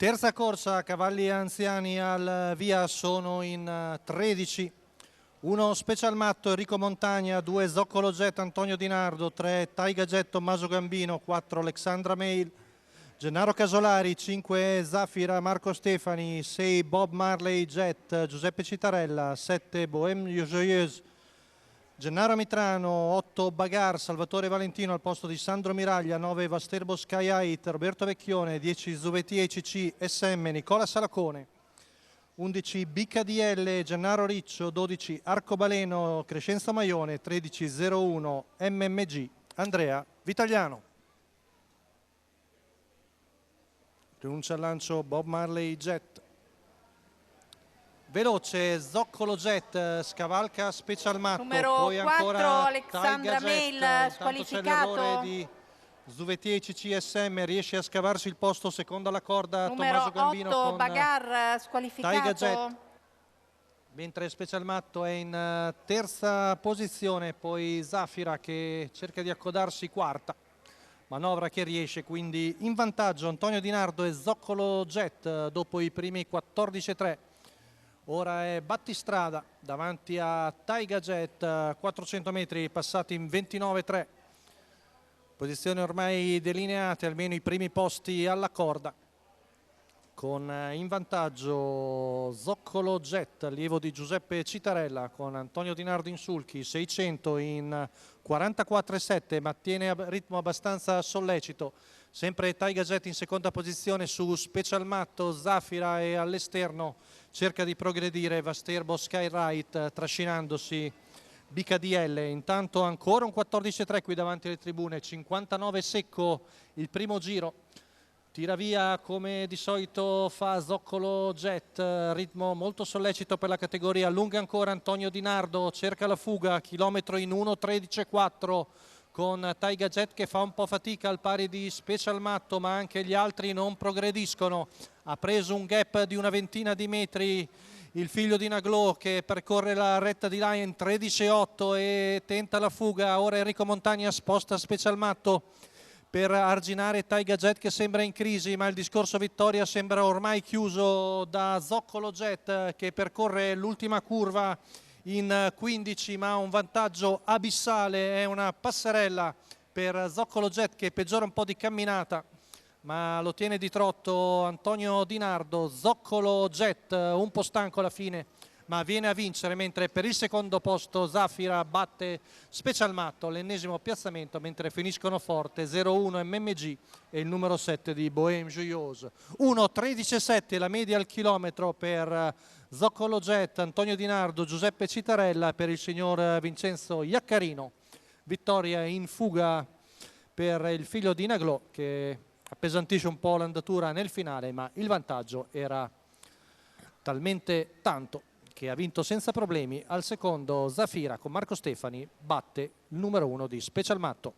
Terza corsa, cavalli anziani al via, sono in 13. 1 Special Matto, Enrico Montagna, 2 Zoccolo Jet, Antonio Di Nardo, 3 Taiga Jet, Tommaso Gambino, 4 Alexandra Mail, Gennaro Casolari, 5 Zafira, Marco Stefani, 6 Bob Marley Jet, Giuseppe Citarella, 7 Bohème Joyeuse, Gennaro Mitrano, 8 Bagar, Salvatore Valentino al posto di Sandro Miraglia, 9 Vasterbo Sky Height, Roberto Vecchione, 10 Zuvetti ECC SM, Nicola Salacone, 11 BKDL, Gennaro Riccio, 12 Arcobaleno, Crescenzo Maione, 13 01 MMG, Andrea Vitagliano. Rinuncia al lancio Bob Marley Jet. Veloce Zoccolo Jet, scavalca Special Matto, numero poi 4 ancora Alexandra Mail squalificato. Di Zuvetti CCSM, riesce a scavarsi il posto secondo alla corda numero Tommaso Gambino 8 con Bagar squalificato. Jet, mentre Special Matto è in terza posizione, poi Zafira che cerca di accodarsi quarta, manovra che riesce, quindi in vantaggio Antonio Di Nardo e Zoccolo Jet dopo i primi 14,3. Ora è battistrada davanti a Taiga Jet, 400 metri passati in 29,3. Posizioni ormai delineate, almeno i primi posti alla corda. Con in vantaggio Zoccolo Jet, allievo di Giuseppe Citarella, con Antonio Di Nardo in sulchi, 600 in 44,7, ma tiene a ritmo abbastanza sollecito. Sempre Taiga Jet in seconda posizione su Special Matto, Zafira, e all'esterno cerca di progredire Vasterbo Skyride trascinandosi BKDL. Intanto ancora un 14,3 qui davanti alle tribune, 59 secco il primo giro. Tira via come di solito fa Zoccolo Jet, ritmo molto sollecito per la categoria. Allunga ancora Antonio Di Nardo, cerca la fuga, chilometro in 1,13,4 con Taiga Jet che fa un po' fatica al pari di Special Matto, ma anche gli altri non progrediscono. Ha preso un gap di una ventina di metri il figlio di Naglò che percorre la retta di Lion 13,8 e tenta la fuga. Ora Enrico Montagna sposta Special Matto per arginare Taiga Jet che sembra in crisi, ma il discorso vittoria sembra ormai chiuso da Zoccolo Jet che percorre l'ultima curva in 15, ma ha un vantaggio abissale. È una passerella per Zoccolo Jet che peggiora un po' di camminata, ma lo tiene di trotto Antonio Di Nardo. Zoccolo Jet un po' stanco alla fine, ma viene a vincere, mentre per il secondo posto Zafira batte Special Matto, l'ennesimo piazzamento, mentre finiscono forte 0-1 MMG e il numero 7 di Bohème Joyeuse. 1-13-7 la media al chilometro per Zoccolo Jet, Antonio Di Nardo, Giuseppe Citarella, per il signor Vincenzo Iaccarino. Vittoria in fuga per il figlio di Naglò che appesantisce un po' l'andatura nel finale, ma il vantaggio era talmente tanto che ha vinto senza problemi. Al secondo Zafira con Marco Stefani batte il numero 1 di Special Matto.